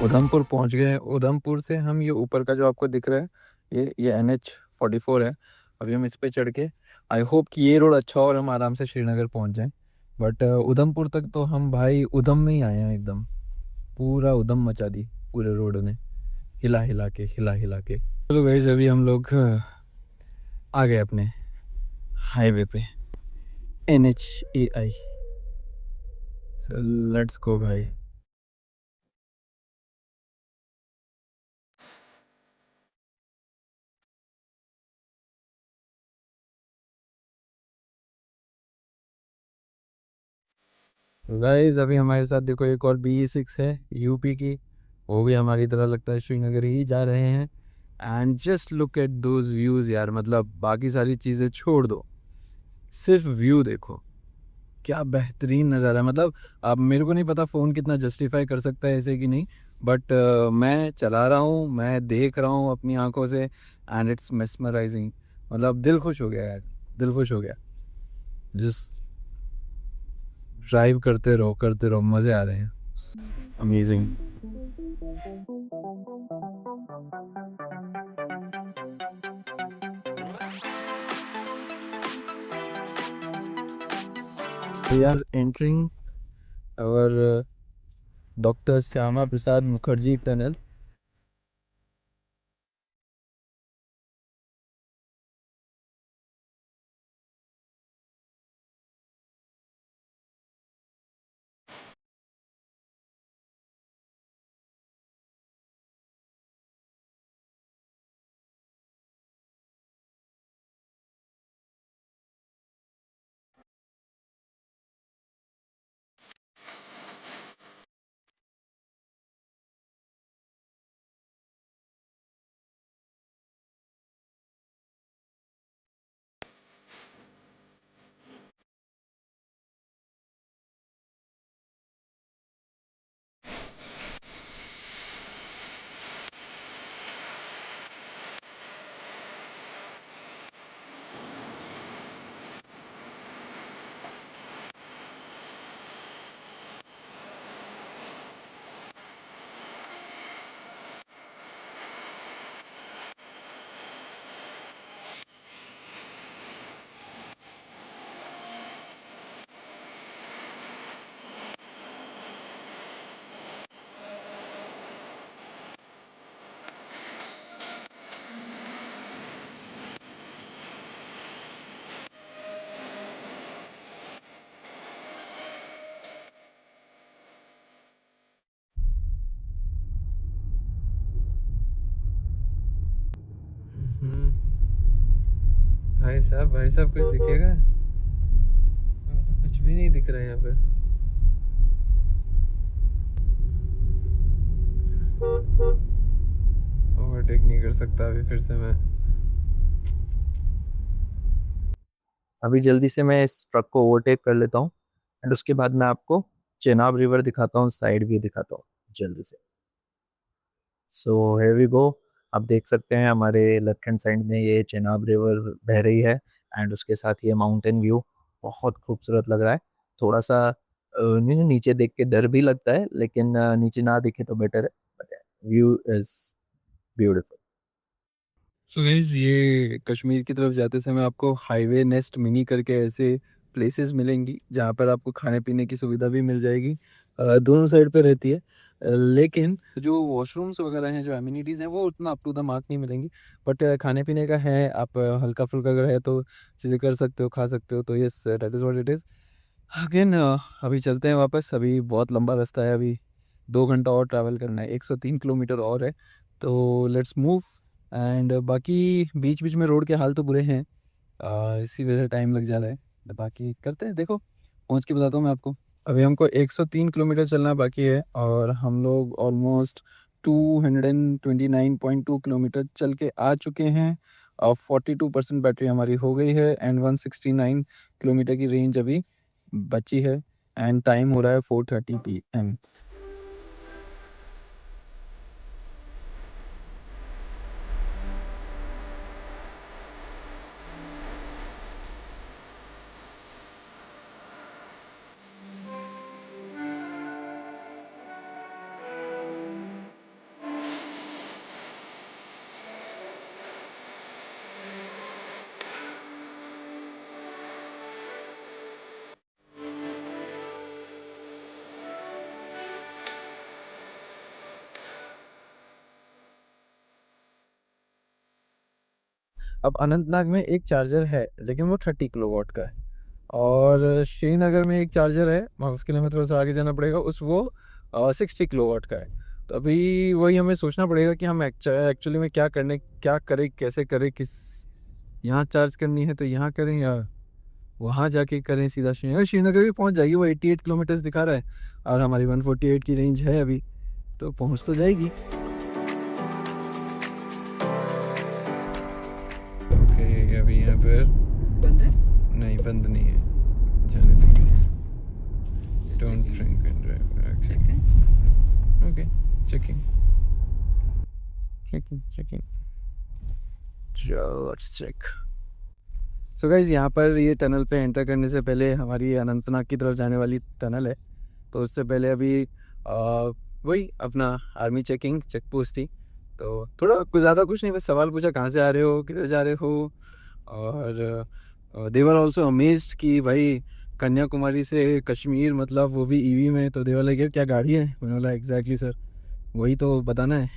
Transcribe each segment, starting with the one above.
उधमपुर पहुंच गए हैं। उधमपुर से हम ये ऊपर का जो आपको दिख रहा है, ये NH 44 है। अभी हम इस पे चढ़ के, आई होप कि ये रोड अच्छा हो और हम आराम से श्रीनगर पहुंच जाएं। बट उधमपुर तक तो हम भाई उधम में ही आए हैं एकदम। पूरा उधम मचा दी पूरे रोड ने, हिला हिला के हिला हिला के। चलो गाइस, अभी हम लोग आ गए अपने हाईवे पे, NH AI। लेट्स गो भाई। गाइस अभी हमारे साथ देखो एक और BE6 है यूपी की, वो भी हमारी तरह लगता है श्रीनगर ही जा रहे हैं। And just look at those views यार, मतलब बाकी सारी चीज़ें छोड़ दो, सिर्फ व्यू देखो, क्या बेहतरीन नज़ारा है। मतलब अब मेरे को नहीं पता फ़ोन कितना जस्टिफाई कर सकता है ऐसे कि नहीं, बट मैं चला रहा हूँ, मैं देख रहा हूँ अपनी आंखों से, एंड इट्स मेस्मराइजिंग। मतलब दिल खुश हो गया यार, दिल खुश हो गया। जिस ड्राइव करते रहो, मज़े आ रहे हैं। Amazing. We are entering our Dr. Shyama Prasad Mukherjee tunnel. भाई साहब कुछ दिखेगा? तो कुछ भी नहीं दिख रहा है यहाँ पे। ओवरटेक नहीं कर सकता अभी फिर से मैं। अभी जल्दी से मैं इस ट्रक को ओवरटेक कर लेता हूँ, एंड उसके बाद मैं आपको चेनाब रिवर दिखाता हूँ, साइड व्यू दिखाता हूँ जल्दी से। So here we go. आप देख सकते हैं हमारे लेफ्ट हैंड साइड में ये चेनाब रिवर बह रही है, एंड उसके साथ ये माउंटेन व्यू बहुत खूबसूरत लग रहा है। थोड़ा सा नीचे देख के डर भी लगता है, लेकिन नीचे ना दिखे तो बेटर है, but view is beautiful. So guys, ये कश्मीर की तरफ जाते समय आपको हाईवे नेस्ट मिनी करके ऐसे प्लेसेस मिलेंगी जहाँ पर आपको खाने पीने की सुविधा भी मिल जाएगी। दोनों साइड पे रहती है। लेकिन जो वॉशरूम्स वगैरह हैं, जो एमिनिटीज़ हैं, वो उतना अप टू द मार्क नहीं मिलेंगी। बट खाने पीने का है, आप हल्का फुल्का अगर है तो चीज़ें कर सकते हो, खा सकते हो। तो yes, that is what it is. Again अभी चलते हैं वापस, अभी बहुत लंबा रास्ता है, अभी 2 घंटा और ट्रैवल करना है, 103 किलोमीटर और है। तो लेट्स मूव। एंड बाकी बीच बीच में रोड के हाल तो बुरे हैं, इसी वजह से टाइम लग जा रहा है। तो बाकी करते हैं, देखो पहुंच के बताता हूँ मैं आपको। अभी हमको 103 किलोमीटर चलना बाकी है, और हम लोग ऑलमोस्ट 229.2 किलोमीटर चल के आ चुके हैं। और 42% बैटरी हमारी हो गई है, एंड 169 किलोमीटर की रेंज अभी बची है। एंड टाइम हो रहा है 4:30 PM। अब अनंतनाग में एक चार्जर है लेकिन वो 30 किलोवाट का है, और श्रीनगर में एक चार्जर है, उसके लिए हमें थोड़ा सा आगे जाना पड़ेगा, उस वो 60 किलोवाट का है। तो अभी वही हमें सोचना पड़ेगा कि हम एक्चुअली में क्या करें, कैसे करें, किस यहाँ चार्ज करनी है तो यहाँ करें या वहाँ जाके करें सीधा श्रीनगर। श्रीनगर भी पहुँच जाएगी, वो 88 किलोमीटर्स दिखा रहा है और हमारी 148 की रेंज है अभी, तो पहुँच तो जाएगी। ओके, अभी यहाँ पर बंद है? नहीं, बंद नहीं है, जाने देंगे। Don't drink and drive. Check है। Okay, checking. Let's check. So guys, यहाँ पर ये टनल पे एंटर करने से पहले हमारी अनंतनाग की तरफ जाने वाली टनल है, तो उससे पहले अभी वही अपना आर्मी चेक पोस्ट थी। तो थोड़ा कुछ ज़्यादा कुछ नहीं, बस सवाल पूछा कहाँ से आ रहे हो, किधर जा रहे हो, और दे वर ऑल्सो अमेज्ड कि भाई कन्याकुमारी से कश्मीर, मतलब वो भी ईवी में। तो दे वर लाइक, क्या गाड़ी है? मैंने बोला एग्जैक्टली सर, वही तो बताना है।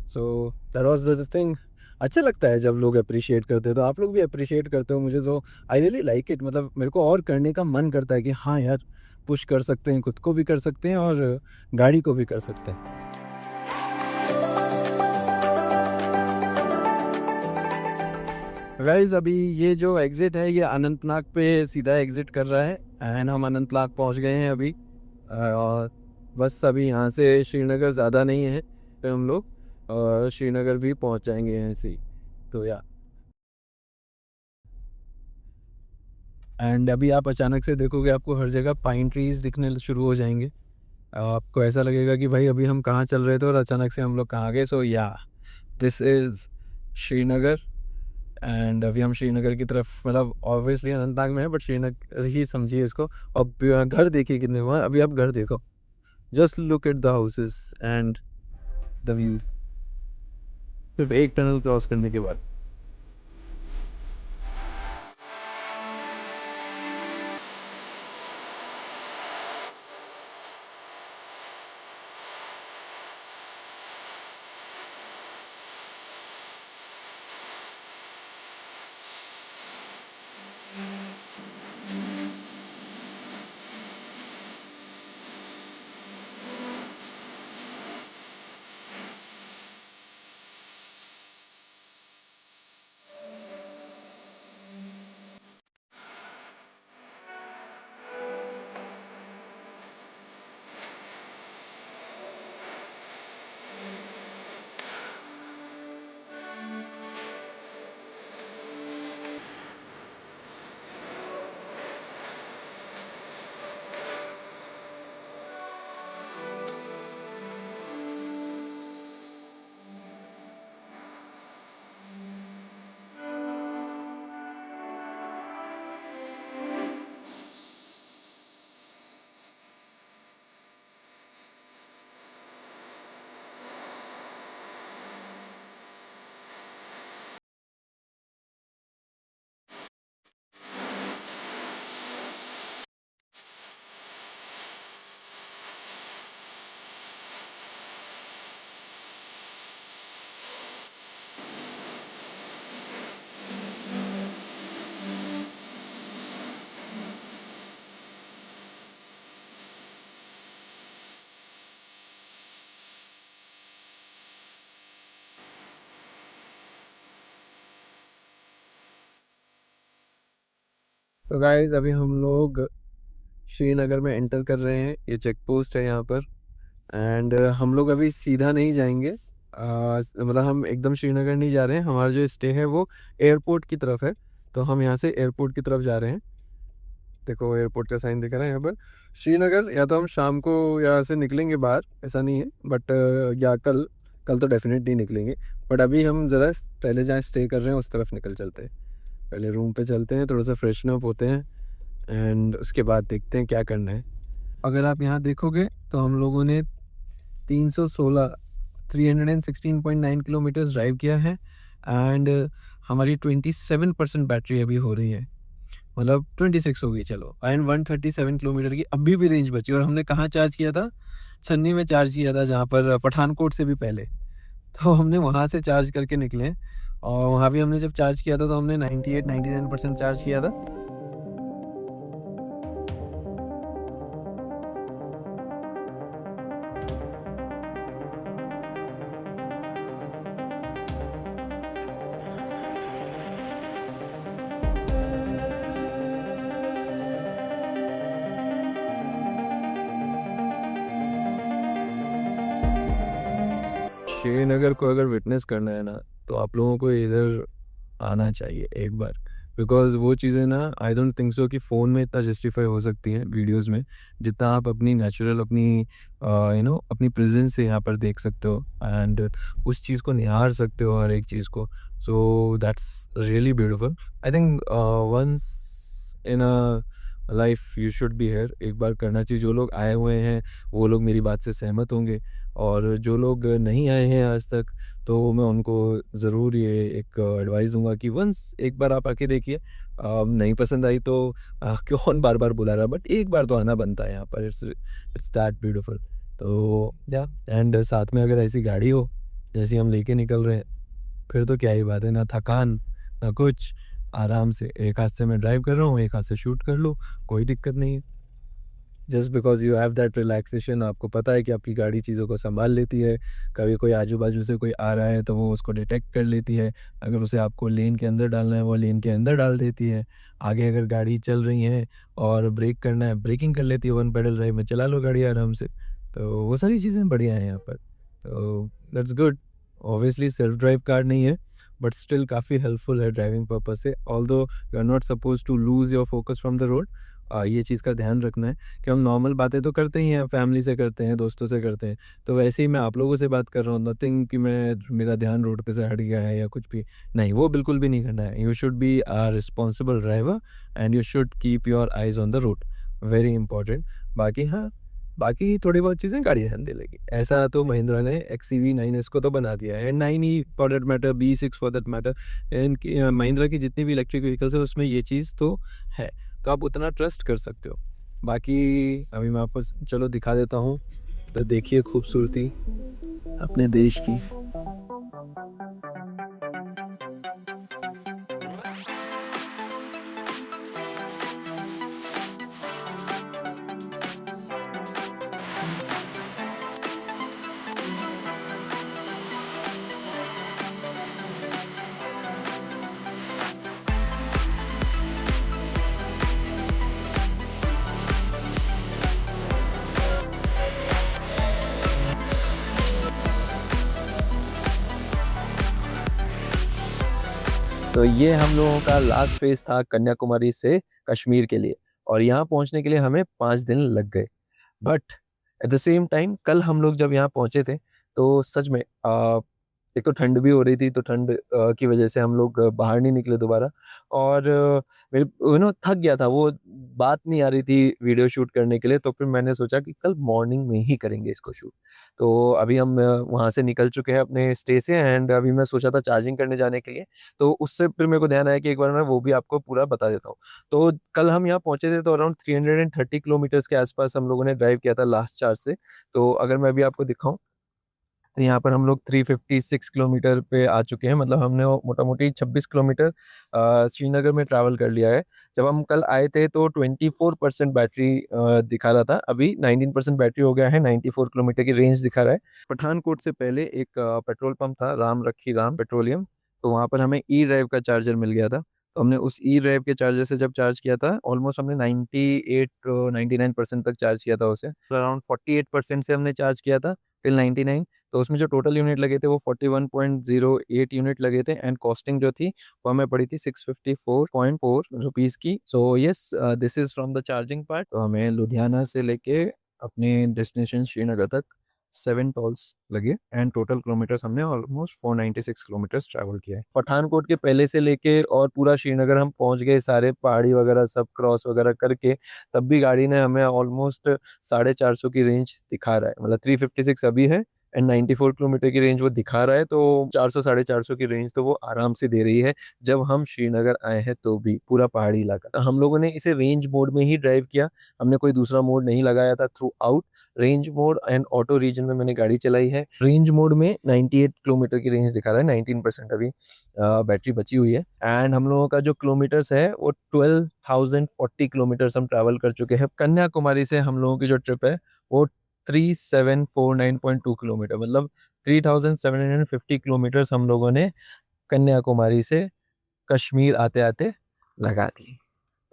So that was the thing. अच्छा लगता है जब लोग अप्रिशिएट करते हैं, तो आप लोग भी अप्रिशिएट करते हो मुझे, तो आई रियली लाइक इट। मतलब मेरे को और करने का मन करता है कि हाँ यार, पुश कर सकते हैं, खुद को भी कर सकते हैं और गाड़ी को भी कर सकते हैं। गाइस, अभी ये जो एग्ज़िट है ये अनंतनाग पे सीधा एग्ज़िट कर रहा है, एंड हम अनंतनाग पहुंच गए हैं अभी। और बस अभी यहाँ से श्रीनगर ज़्यादा नहीं है, तो हम लोग और श्रीनगर भी पहुंच जाएंगे ऐसे ही। तो या एंड अभी आप अचानक से देखोगे, आपको हर जगह पाइन ट्रीज़ दिखने शुरू हो जाएंगे। आपको ऐसा लगेगा कि भाई अभी हम कहाँ चल रहे थे और अचानक से हम लोग कहाँ गए। सो या, दिस इज़ श्रीनगर। एंड अभी हम श्रीनगर की तरफ, मतलब ऑब्वियसली अनंतनाग में है बट श्रीनगर ही समझिए इसको। अब घर देखिए कितने हुआ, अभी आप घर देखो, just look at the houses and the view, सिर्फ एक टनल क्रॉस करने के बाद। तो गाइस, अभी हम लोग श्रीनगर में एंटर कर रहे हैं, ये चेक पोस्ट है यहाँ पर। एंड हम लोग अभी सीधा नहीं जाएंगे, मतलब हम एकदम श्रीनगर नहीं जा रहे हैं, हमारा जो स्टे है वो एयरपोर्ट की तरफ है, तो हम यहाँ से एयरपोर्ट की तरफ जा रहे हैं। देखो एयरपोर्ट का साइन दिख रहा है यहाँ पर। श्रीनगर या तो हम शाम को यहाँ से निकलेंगे बाहर, ऐसा नहीं है, बट या कल कल तो डेफिनेटली निकलेंगे। बट अभी हम ज़रा पहले जहाँ स्टे कर रहे हैं उस तरफ निकल चलते हैं, पहले रूम पे चलते हैं, थोड़ा सा फ्रेशन अप होते हैं एंड उसके बाद देखते हैं क्या करना है। अगर आप यहाँ देखोगे तो हम लोगों ने 316.9 किलोमीटर्स ड्राइव किया है, एंड हमारी 27% बैटरी अभी हो रही है, मतलब 26 हो गई चलो, एंड 137 किलोमीटर की अभी भी रेंज बची। और हमने कहाँ चार्ज किया था? छन्नी में चार्ज किया था, जहाँ पर पठानकोट से भी पहले, तो हमने वहाँ से चार्ज करके निकले हैं। और वहाँ भी हमने जब चार्ज किया था तो हमने 98-99% चार्ज किया था। श्रीनगर को अगर विटनेस करना है ना तो आप लोगों को इधर आना चाहिए एक बार, बिकॉज वो चीज़ें ना आई डोंट थिंक सो कि फ़ोन में इतना जस्टिफाई हो सकती हैं वीडियोस में, जितना आप अपनी नेचुरल अपनी अपनी प्रेजेंस से यहाँ पर देख सकते हो एंड उस चीज़ को निहार सकते हो हर एक चीज़ को। So that's really beautiful. I think once in a life you should be here, एक बार करना चाहिए। जो लोग आए हुए हैं वो लोग मेरी बात से सहमत होंगे, और जो लोग नहीं आए हैं आज तक तो मैं उनको ज़रूर ये एक एडवाइस दूंगा कि वंस एक बार आप आके देखिए। नहीं पसंद आई तो कौन बार बार बुला रहा, बट एक बार तो आना बनता है यहाँ पर। It's that beautiful. तो या एंड साथ में अगर ऐसी गाड़ी हो जैसी हम लेके निकल रहे हैं, फिर तो क्या ही बात है, ना थकान ना कुछ, आराम से एक हाथ से मैं ड्राइव कर रहा हूँ, एक हाथ से शूट कर लो, कोई दिक्कत नहीं है। Just because you have that relaxation, आपको पता है कि आपकी गाड़ी चीज़ों को संभाल लेती है। कभी कोई आजू बाजू से कोई आ रहा है तो वो उसको डिटेक्ट कर लेती है, अगर उसे आपको लेन के अंदर डालना है वो लेन के अंदर डाल देती है। आगे अगर गाड़ी चल रही है और ब्रेक करना है ब्रेकिंग कर लेती है, वन पेडल ड्राइव में चला लो गाड़ी आराम से। तो वो सारी चीज़ें बढ़िया हैं यहाँ पर, तो that's good. Obviously self drive car नहीं है, बट स्टिल काफ़ी हेल्पफुल है ड्राइविंग पर्पज से। Although you are not suppose to lose your focus from the road. ये चीज़ का ध्यान रखना है कि हम नॉर्मल बातें तो करते ही हैं, फैमिली से करते हैं, दोस्तों से करते हैं, तो वैसे ही मैं आप लोगों से बात कर रहा हूँ। नथिंग कि मैं मेरा ध्यान रोड पे से हट गया है या कुछ भी, नहीं, वो बिल्कुल भी नहीं करना है। You should be a responsible driver and you should keep your eyes on the road, very important. बाकी हाँ, बाकी थोड़ी बहुत चीज़ें गाड़ी ध्यान दे लेगी। ऐसा तो महिंद्रा ने XCV 9S को तो बना दिया है, 9E for that matter, B6 for that matter. इनकी महिंद्रा की जितनी भी इलेक्ट्रिक व्हीकल्स है उसमें ये चीज़ तो है, तो आप उतना ट्रस्ट कर सकते हो। बाकी अभी मैं आपको चलो दिखा देता हूँ, तो देखिए खूबसूरती अपने देश की। तो ये हम लोगों का लास्ट फेज था कन्याकुमारी से कश्मीर के लिए, और यहाँ पहुँचने के लिए हमें 5 दिन लग गए। But at the same time कल हम लोग जब यहाँ पहुंचे थे तो सच में एक तो ठंड भी हो रही थी, तो ठंड की वजह से हम लोग बाहर नहीं निकले दोबारा। और मेरे थक गया था, वो बात नहीं आ रही थी वीडियो शूट करने के लिए, तो फिर मैंने सोचा कि कल मॉर्निंग में ही करेंगे इसको शूट। तो अभी हम वहाँ से निकल चुके हैं अपने स्टे से, एंड अभी मैं सोचा था चार्जिंग करने जाने के लिए, तो उससे फिर मेरे को ध्यान आया कि एक बार मैं वो भी आपको पूरा बता देता हूँ। तो कल हम यहाँ पहुंचे थे तो अराउंड 330 किलोमीटर्स के आसपास हम लोगों ने ड्राइव किया था लास्ट चार्ज से। तो अगर मैं भी आपको दिखाऊं तो यहाँ पर हम लोग 356 किलोमीटर पे आ चुके हैं, मतलब हमने मोटा मोटी 26 किलोमीटर श्रीनगर में ट्रैवल कर लिया है। जब हम कल आए थे तो 24% बैटरी दिखा रहा था, अभी 19% बैटरी हो गया है, 94 किलोमीटर की रेंज दिखा रहा है। पठानकोट से पहले एक पेट्रोल पंप था, राम रखी राम पेट्रोलियम, तो वहाँ पर हमें ई ड्राइव का चार्जर मिल गया था। तो हमने उस ई ड्राइव के चार्जर से जब चार्ज किया था, ऑलमोस्ट हमने 98 99% तक चार्ज किया था उसे, अराउंड 48% से हमने चार्ज किया था टिल 99। तो उसमें जो टोटल यूनिट लगे थे वो 41.08 यूनिट लगे थे, एंड कॉस्टिंग जो थी वो हमें पड़ी थी 654.4 रुपीज़ की। So yes, this is from the charging part. तो हमें लुधियाना से लेके अपने डेस्टिनेशन श्रीनगर तक 7 टोल्स लगे, एंड टोटल किलोमीटर्स हमने ऑलमोस्ट 496 किलोमीटर्स ट्रैवल किया है। पठानकोट के पहले से लेके और पूरा श्रीनगर हम पहुंच गए, सारे पहाड़ी वगैरह सब क्रॉस वगैरह करके, तब भी गाड़ी ने हमें ऑलमोस्ट 450 की रेंज दिखा रहा है, मतलब 356 अभी है, एंड 94 किलोमीटर की रेंज वो दिखा रहा है, तो 400 साढ़े 400 की रेंज तो वो आराम से दे रही है। जब हम श्रीनगर आए हैं तो भी पूरा पहाड़ी इलाका, हम लोगों ने इसे रेंज मोड में ही ड्राइव किया, हमने कोई दूसरा मोड नहीं लगाया था throughout. Range mode and auto region में मैंने गाड़ी चलाई है। रेंज मोड में 98 किलोमीटर की रेंज दिखा रहा है, 19% अभी बैटरी बची हुई है। एंड हम लोगों का जो किलोमीटर्स है वो 12,040 किलोमीटर्स हम ट्रैवल कर चुके हैं। कन्याकुमारी से हम लोगों की जो ट्रिप है वो 3749.2 किलोमीटर, मतलब 3750 किलोमीटर्स हम लोगों ने कन्याकुमारी से कश्मीर आते आते लगा दी।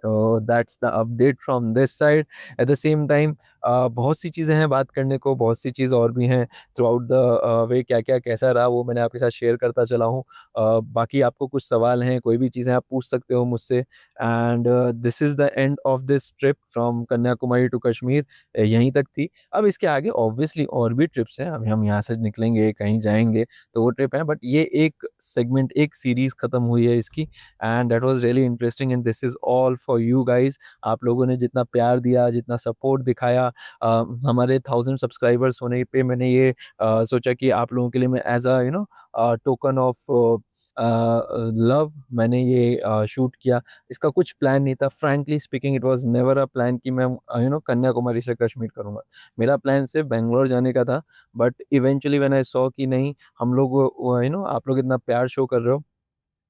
तो that's the update from this side. Eight the same time बहुत सी चीज़ें हैं बात करने को, बहुत सी चीज़ और भी हैं थ्रू आउट द वे। क्या क्या कैसा रहा वो मैंने आपके साथ शेयर करता चला हूँ। बाकी आपको कुछ सवाल हैं, कोई भी चीज़ें आप पूछ सकते हो मुझसे। And this is the end of this trip from Kanyakumari to Kashmir. यहीं तक थी। अब इसके आगे ऑब्वियसली और भी ट्रिप्स हैं, अभी हम यहाँ से निकलेंगे कहीं जाएंगे तो वो ट्रिप है, बट ये एक सेगमेंट, एक सीरीज खत्म हुई है इसकी। And that was really interesting and this is all for you guys. आप लोगों ने जितना प्यार दिया, जितना सपोर्ट दिखाया, हमारे 1000 सब्सक्राइबर्स होने पे मैंने ये सोचा कि आप लोगों के लिए मैं as a token of love मैंने ये शूट किया। इसका कुछ प्लान नहीं था, frankly speaking it was never a plan कि मैं कन्याकुमारी से कश्मीर करूंगा। मेरा प्लान सिर्फ बेंगलोर जाने का था। But eventually when I saw कि नहीं, हम लोग आप लोग इतना प्यार शो कर रहे हो,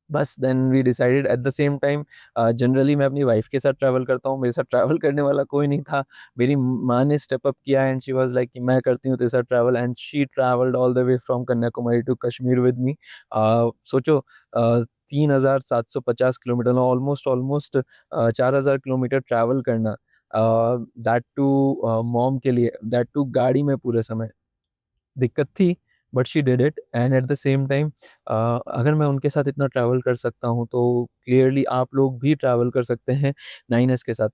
बस then we decided. At the same time generally मैं अपनी वाइफ के साथ ट्रैवल करता हूँ, मेरे साथ ट्रैवल करने वाला कोई नहीं था। मेरी माँ ने स्टेप अप किया एंड शी वाज लाइक कि मैं करती हूँ तेरे साथ travel, and she travelled all the way from Kanyakumari to Kashmir with me. सोचो, 3750 kilometre, almost almost 4000 kilometre travel करना, दैट टू मॉम के लिए, दैट टू गाड़ी में पूरे समय, दिक्कत थी। But she did it. And eight the same time अगर मैं उनके साथ इतना ट्रैवल कर सकता हूँ तो क्लियरली आप लोग भी ट्रैवल कर सकते हैं 9S के साथ।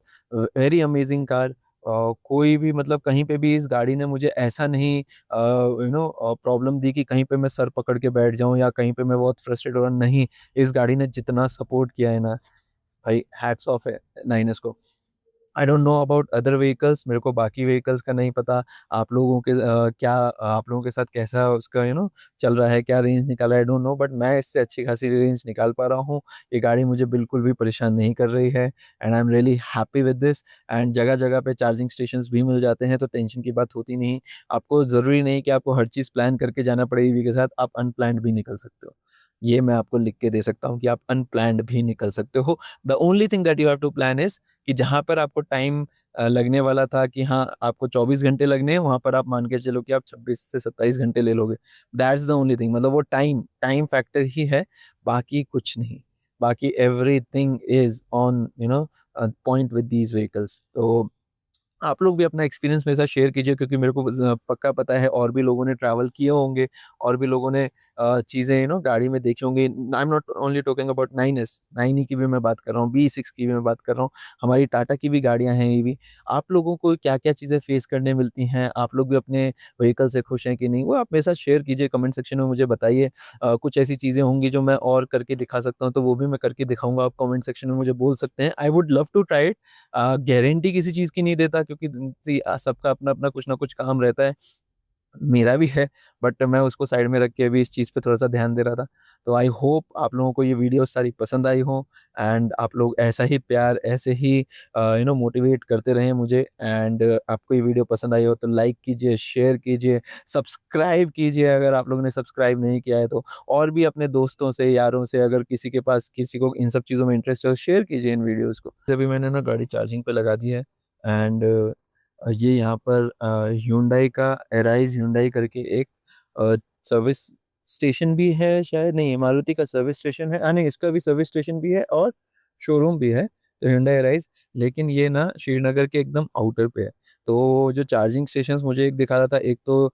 Very amazing car. कोई भी मतलब कहीं पे भी इस गाड़ी ने मुझे ऐसा नहीं प्रॉब्लम दी कि कहीं पे मैं सर पकड़ के बैठ जाऊं या कहीं पे मैं बहुत फ्रस्ट्रेट हो रहा, नहीं। इस गाड़ी ने जितना सपोर्ट किया है ना भाई, हैट्स ऑफ है 9S को। I don't know about other vehicles, मेरे को बाकी व्हीकल्स का नहीं पता। आप लोगों के क्या आप लोगों के साथ कैसा उसका चल रहा है, क्या रेंज निकाला है, आई डोंट नो। बट मैं इससे अच्छी खासी रेंज निकाल पा रहा हूँ। ये गाड़ी मुझे बिल्कुल भी परेशान नहीं कर रही है and I am really happy with this. And जगह जगह पे चार्जिंग स्टेशंस भी मिल जाते हैं तो टेंशन की बात होती नहीं। आपको ज़रूरी नहीं कि आपको हर चीज़ प्लान करके जाना पड़े ईवी के साथ, आप अनप्लान्ड भी निकल सकते हो। ये मैं आपको लिख के दे सकता हूँ कि आप अनप्लान्ड भी निकल सकते हो। The only thing that you have to plan is कि जहाँ पर आपको टाइम लगने वाला था कि हाँ आपको 24 घंटे लगने हैं, वहाँ पर आप मान के चलो कि आप 26 से 27 घंटे ले लोगे। दैट्स द ओनली थिंग, मतलब वो टाइम टाइम फैक्टर ही है, बाकी कुछ नहीं। बाकी everything is on point with these vehicles. तो आप लोग भी अपना एक्सपीरियंस मेरे साथ शेयर कीजिए, क्योंकि मेरे को पक्का पता है और भी लोगों ने ट्रैवल किए होंगे, और भी लोगों ने चीज़ें गाड़ी में देखी होंगी। I am not only talking about 9S, 9E की भी मैं बात कर रहा हूँ, B6 की भी मैं बात कर रहा हूँ, हमारी टाटा की भी गाड़ियाँ हैं ये भी। आप लोगों को क्या क्या चीज़ें फेस करने मिलती हैं, आप लोग भी अपने व्हीकल से खुश हैं कि नहीं, वो आप मेरे साथ शेयर कीजिए, कमेंट सेक्शन में मुझे बताइए। कुछ ऐसी चीज़ें होंगी जो मैं और करके दिखा सकता हूँ तो वो भी मैं करके दिखाऊंगा, आप कमेंट सेक्शन में मुझे बोल सकते हैं। I would love to try it. Guarantee किसी चीज़ की नहीं देता, क्योंकि सबका अपना अपना कुछ ना कुछ काम रहता है, मेरा भी है। बट मैं उसको साइड में रख के अभी इस चीज़ पे थोड़ा सा ध्यान दे रहा था। तो आई होप आप लोगों को ये वीडियो सारी पसंद आई हो, एंड आप लोग ऐसा ही प्यार, ऐसे ही मोटिवेट करते रहें मुझे। एंड आपको ये वीडियो पसंद आई हो तो लाइक कीजिए, शेयर कीजिए, सब्सक्राइब कीजिए अगर आप लोगों ने सब्सक्राइब नहीं किया है तो। और भी अपने दोस्तों से, यारों से, अगर किसी के पास किसी को इन सब चीज़ों में इंटरेस्ट है तो शेयर कीजिए इन वीडियोज़ को। अभी मैंने ना गाड़ी चार्जिंग पे लगा दी है। एंड ये यहाँ पर ह्यूंडई का एराइज ह्यूंडई करके एक सर्विस स्टेशन भी है, शायद नहीं, मारुति का सर्विस स्टेशन है, हाँ नहीं, इसका भी सर्विस स्टेशन भी है और शोरूम भी है, तो ह्यूंडई एराइज। लेकिन ये ना श्रीनगर के एकदम आउटर पे है। तो जो चार्जिंग स्टेशंस मुझे एक दिखा रहा था, एक तो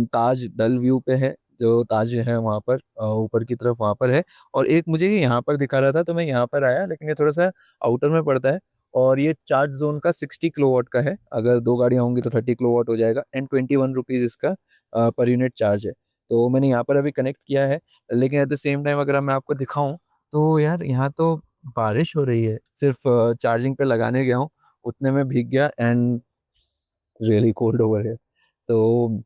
ताज डल व्यू पे है, जो ताज है वहाँ पर ऊपर की तरफ वहाँ पर है। और एक मुझे ये यहाँ पर दिखा रहा था, तो मैं यहाँ पर आया, लेकिन ये थोड़ा सा आउटर में पड़ता है। और ये चार्ज जोन का 60 किलोवाट का है, अगर दो गाड़ियाँ होंगी तो 30 किलोवाट हो जाएगा, एंड 21 रुपीज़ इसका पर यूनिट चार्ज है। तो मैंने यहाँ पर अभी कनेक्ट किया है। लेकिन एट द सेम टाइम अगर मैं आपको दिखाऊं तो यार यहाँ तो बारिश हो रही है, सिर्फ चार्जिंग पे लगाने गया हूँ, उतने में भीग गया एंड रियली कोल्ड ओवर है। तो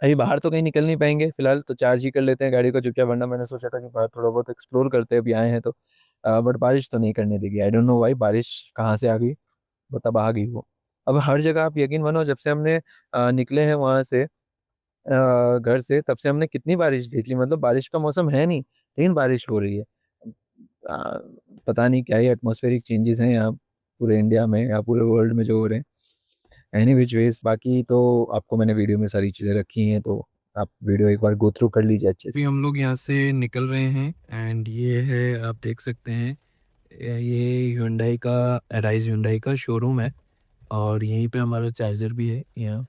अभी बाहर तो कहीं निकल नहीं पाएंगे फिलहाल, तो चार्ज ही कर लेते हैं गाड़ी को चुपचाप, वरना मैंने सोचा था कि बाहर थोड़ा बहुत एक्सप्लोर करते हैं, अभी आए हैं तो। बट बारिश तो नहीं करने देगी, आई डोंट नो वाई, बारिश कहाँ से आ गई, बट अब आ गई वो। अब हर जगह आप यकीन मानो, जब से हमने निकले हैं वहां से, घर से, तब से हमने कितनी बारिश देख ली, मतलब बारिश का मौसम है नहीं लेकिन बारिश हो रही है। आ, पता नहीं क्या ही एटमॉस्फेरिक चेंजेस हैं यहाँ पूरे इंडिया में या पूरे वर्ल्ड में जो हो रहे हैं। एनी विच वेज, बाकी तो आपको मैंने वीडियो में सारी चीज़ें रखी हैं, तो आप वीडियो एक बार गो थ्रू कर लीजिए अच्छे से। अभी हम लोग यहाँ से निकल रहे हैं एंड ये है, आप देख सकते हैं, ये Hyundai का, अराइज Hyundai का शोरूम है और यहीं पे हमारा चार्जर भी है यहाँ,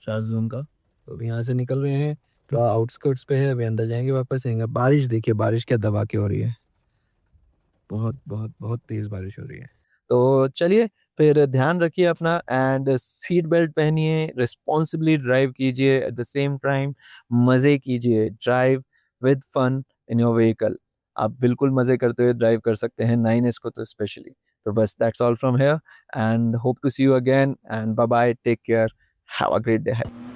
चार्ज जोन का। तो अभी यहाँ से निकल रहे हैं, तो आउटस्कर्ट्स पे है, अभी अंदर जाएंगे, वापस आएंगे। बारिश देखिए, बारिश क्या दबा के हो रही है, बहुत बहुत बहुत तेज़ बारिश हो रही है। तो चलिए, फिर ध्यान रखिए अपना, एंड सीट बेल्ट पहनिए, रिस्पॉन्सिबली ड्राइव कीजिए, एट द सेम टाइम मज़े कीजिए, drive with fun in your vehicle. आप बिल्कुल मज़े करते हुए ड्राइव कर सकते हैं 9S को तो स्पेशली। तो बस that's all from here, and hope to see you again, and bye bye, take care, have a great day.